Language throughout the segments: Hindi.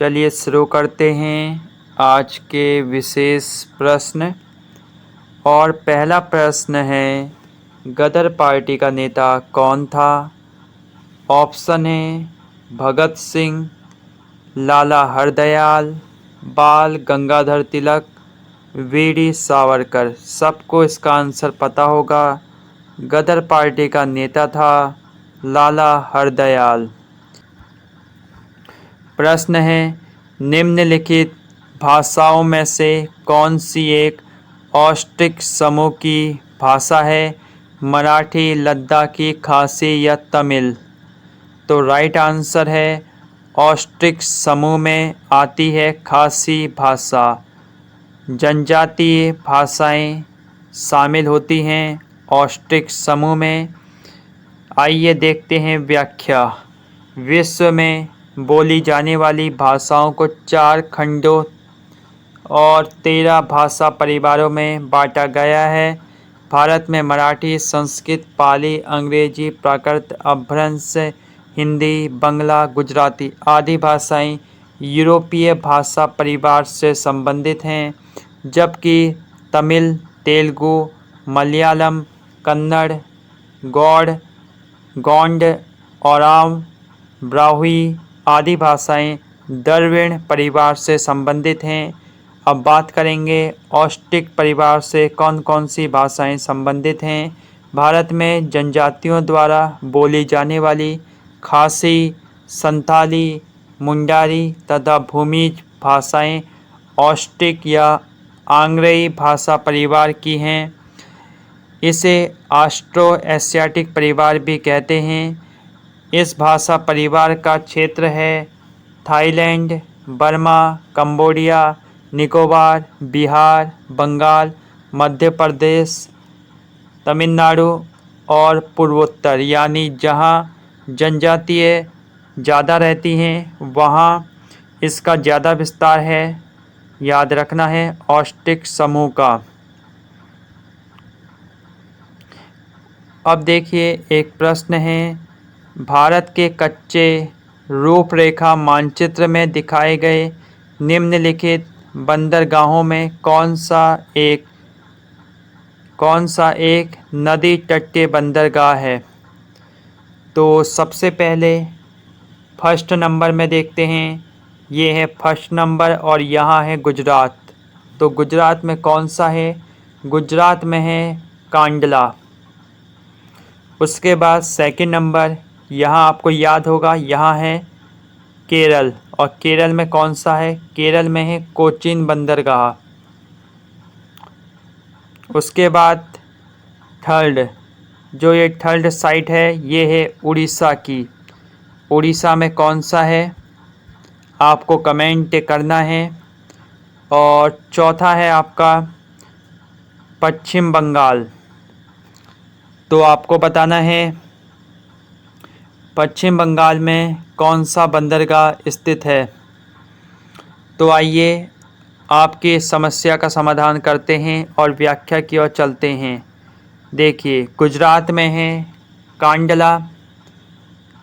चलिए शुरू करते हैं आज के विशेष प्रश्न। और पहला प्रश्न है, गदर पार्टी का नेता कौन था? ऑप्शन है भगत सिंह, लाला हरदयाल, बाल गंगाधर तिलक, वीडी सावरकर। सबको इसका आंसर पता होगा। गदर पार्टी का नेता था लाला हरदयाल। प्रश्न है, निम्नलिखित भाषाओं में से कौन सी एक ऑस्ट्रिक समूह की भाषा है? मराठी, लद्दाखी, खासी या तमिल? तो राइट आंसर है ऑस्ट्रिक समूह में आती है खासी भाषा। जनजातीय भाषाएं शामिल होती हैं ऑस्ट्रिक समूह में। आइए देखते हैं व्याख्या। विश्व में बोली जाने वाली भाषाओं को 4 खंडों और 13 भाषा परिवारों में बांटा गया है। भारत में मराठी, संस्कृत, पाली, अंग्रेजी, प्राकृत, अपभ्रंश, हिंदी, बंगला, गुजराती आदि भाषाएं यूरोपीय भाषा परिवार से संबंधित हैं, जबकि तमिल, तेलुगु, मलयालम, कन्नड़, गौड़, गोंड, ओराव, ब्राह्मी आदि भाषाएं द्रविड़ परिवार से संबंधित हैं। अब बात करेंगे ऑस्ट्रिक परिवार से कौन कौन सी भाषाएं संबंधित हैं। भारत में जनजातियों द्वारा बोली जाने वाली खासी, संथाली, मुंडारी तथा भूमिज भाषाएं ऑस्ट्रिक या आंग्रेयी भाषा परिवार की हैं। इसे ऑस्ट्रो एशियाटिक परिवार भी कहते हैं। इस भाषा परिवार का क्षेत्र है Thailand, Burma, Cambodia, Nicobar, Bihar, Bengal, Madhya Pradesh, Tamil Nadu और पूर्वोत्तर, यानी जहाँ जनजातीय ज़्यादा रहती हैं वहाँ इसका ज़्यादा विस्तार है। याद रखना है ऑस्ट्रिक समूह का। अब देखिए एक प्रश्न है, भारत के कच्चे रूपरेखा मानचित्र में दिखाए गए निम्नलिखित बंदरगाहों में कौन सा एक नदी तट के बंदरगाह है? तो सबसे पहले फर्स्ट नंबर में देखते हैं, ये है फर्स्ट नंबर और यहाँ है गुजरात। तो गुजरात में कौन सा है? गुजरात में है कांडला। उसके बाद सेकंड नंबर, यहाँ आपको याद होगा, यहाँ है केरल। और केरल में कौन सा है? केरल में है कोचीन बंदरगाह। उसके बाद थर्ड, जो ये थर्ड साइट है ये है उड़ीसा की। उड़ीसा में कौन सा है आपको कमेंट करना है। और चौथा है आपका पश्चिम बंगाल। तो आपको बताना है पश्चिम बंगाल में कौन सा बंदरगाह स्थित है। तो आइए आपकी समस्या का समाधान करते हैं और व्याख्या की ओर चलते हैं। देखिए, गुजरात में है कांडला,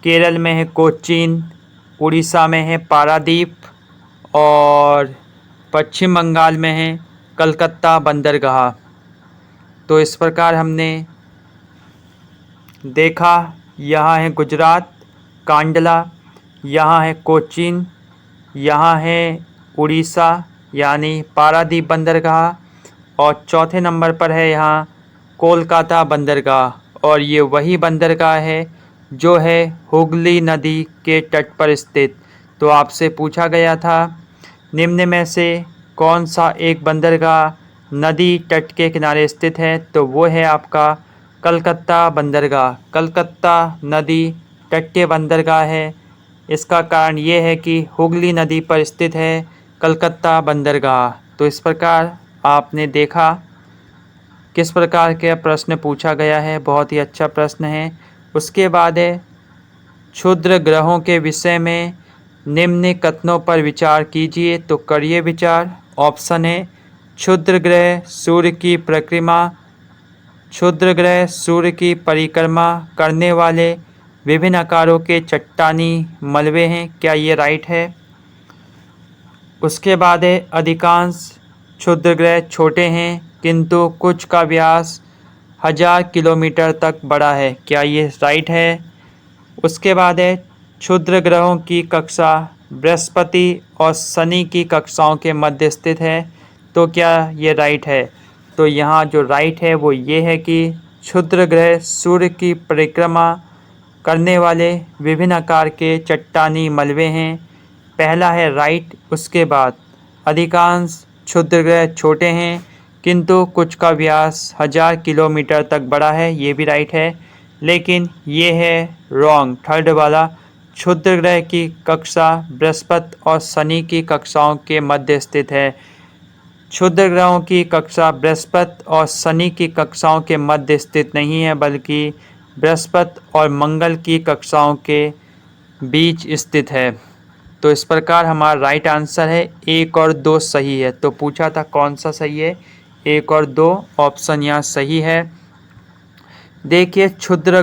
केरल में है कोचीन, उड़ीसा में है पारादीप और पश्चिम बंगाल में है कलकत्ता बंदरगाह। तो इस प्रकार हमने देखा, यहाँ है गुजरात कांडला, यहाँ है कोचीन, यहाँ है उड़ीसा यानी पारादीप बंदरगाह और चौथे नंबर पर है यहाँ कोलकाता बंदरगाह। और ये वही बंदरगाह है जो है हुगली नदी के तट पर स्थित। तो आपसे पूछा गया था निम्न में से कौन सा एक बंदरगाह नदी तट के किनारे स्थित है? तो वो है आपका कलकत्ता बंदरगाह। कलकत्ता नदी तटीय बंदरगाह है। इसका कारण ये है कि हुगली नदी पर स्थित है कलकत्ता बंदरगाह। तो इस प्रकार आपने देखा किस प्रकार के प्रश्न पूछा गया है। बहुत ही अच्छा प्रश्न है। उसके बाद है क्षुद्र ग्रहों के विषय में निम्न कथनों पर विचार कीजिए। तो करिए विचार। ऑप्शन है क्षुद्र ग्रह सूर्य की परिक्रमा, क्षुद्र ग्रह सूर्य की परिक्रमा करने वाले विभिन्न आकारों के चट्टानी मलबे हैं। क्या ये राइट है? उसके बाद है अधिकांश क्षुद्रग्रह छोटे हैं किंतु कुछ का व्यास 1000 किलोमीटर तक बड़ा है। क्या ये राइट है? उसके बाद है क्षुद्र ग्रहों की कक्षा बृहस्पति और शनि की कक्षाओं के मध्य स्थित है। तो क्या ये राइट है? तो यहाँ जो राइट है वो ये है कि क्षुद्र ग्रह सूर्य की परिक्रमा करने वाले विभिन्न आकार के चट्टानी मलबे हैं। पहला है राइट। उसके बाद अधिकांश क्षुद्र ग्रह छोटे हैं किंतु कुछ का व्यास 1000 किलोमीटर तक बड़ा है, ये भी राइट है। लेकिन ये है रॉन्ग, थर्ड वाला। क्षुद्र ग्रह की कक्षा बृहस्पति और शनि की कक्षाओं के मध्य स्थित है। क्षुद्र ग्रहों की कक्षा बृहस्पति और शनि की कक्षाओं के मध्य स्थित नहीं है, बल्कि बृहस्पति और मंगल की कक्षाओं के बीच स्थित है। तो इस प्रकार हमारा राइट आंसर है 1 और 2 सही है। तो पूछा था कौन सा सही है, 1 और 2 ऑप्शन यहाँ सही है। देखिए क्षुद्र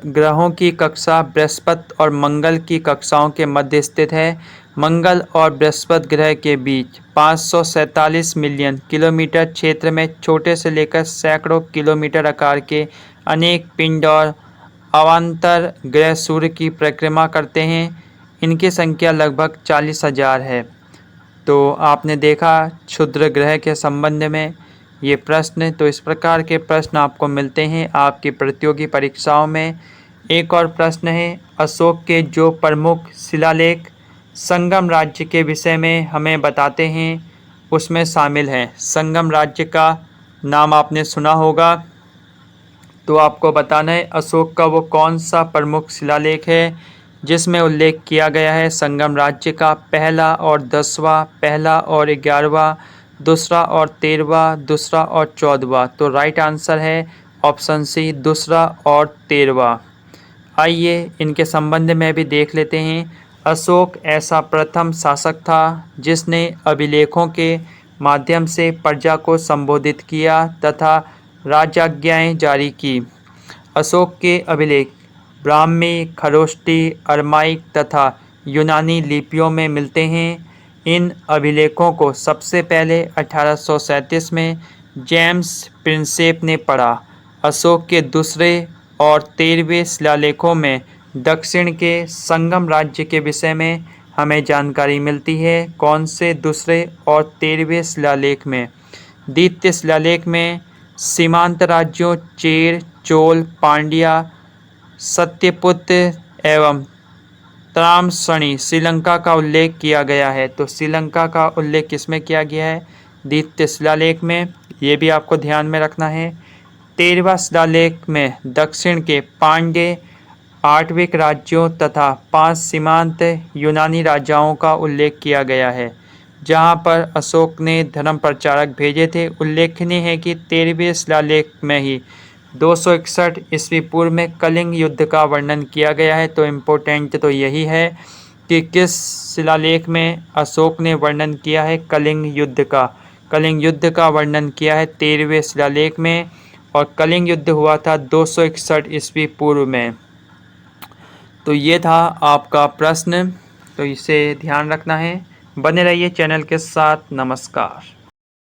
ग्रहों की कक्षा बृहस्पति और मंगल की कक्षाओं के मध्य स्थित है। मंगल और बृहस्पति ग्रह के बीच 547 मिलियन किलोमीटर क्षेत्र में छोटे से लेकर सैकड़ों किलोमीटर आकार के अनेक पिंड और अवान्तर ग्रह सूर्य की परिक्रमा करते हैं। इनकी संख्या लगभग 40,000 है। तो आपने देखा क्षुद्र ग्रह के संबंध में ये प्रश्न। तो इस प्रकार के प्रश्न आपको मिलते हैं आपकी प्रतियोगी परीक्षाओं में। एक और प्रश्न है, अशोक के जो प्रमुख शिलालेख संगम राज्य के विषय में हमें बताते हैं उसमें शामिल हैं। संगम राज्य का नाम आपने सुना होगा, तो आपको बताना है अशोक का वो कौन सा प्रमुख शिलालेख है जिसमें उल्लेख किया गया है संगम राज्य का। पहला और 10वां, पहला और 11वां, दूसरा और 13वां, दूसरा और 14वां। तो राइट आंसर है ऑप्शन सी, दूसरा और 13वां। आइए इनके संबंध में भी देख लेते हैं। अशोक ऐसा प्रथम शासक था जिसने अभिलेखों के माध्यम से प्रजा को संबोधित किया तथा राजाज्ञाएं जारी की। अशोक के अभिलेख ब्राह्मी, खरोष्टी, अरमाइक तथा यूनानी लिपियों में मिलते हैं। इन अभिलेखों को सबसे पहले 1837 में जेम्स प्रिंसेप ने पढ़ा। अशोक के दूसरे और 13वें शिलालेखों में दक्षिण के संगम राज्य के विषय में हमें जानकारी मिलती है। कौन से दूसरे और 13वें शिलालेख में? द्वितीय शिलालेख में सीमांत राज्यों चेर, चोल, पांड्या, सत्यपुत्र एवं ताम्रश्री श्रीलंका का उल्लेख किया गया है। तो श्रीलंका का उल्लेख किसमें किया गया है? द्वितीय शिलालेख में। ये भी आपको ध्यान में रखना है। 13वां शिलालेख में दक्षिण के पांड्य आठविक राज्यों तथा 5 सीमांत यूनानी राजाओं का उल्लेख किया गया है जहां पर अशोक ने धर्म प्रचारक भेजे थे। उल्लेखनीय है कि 13वें शिलालेख में ही 261 ईस्वी पूर्व में कलिंग युद्ध का वर्णन किया गया है। तो इम्पोर्टेंट तो यही है कि किस शिलालेख में अशोक ने वर्णन किया है कलिंग युद्ध का। कलिंग युद्ध का वर्णन किया है 13वें शिलालेख में और कलिंग युद्ध हुआ था 261 ईस्वी पूर्व में। तो ये था आपका प्रश्न, तो इसे ध्यान रखना है। बने रहिए चैनल के साथ। नमस्कार।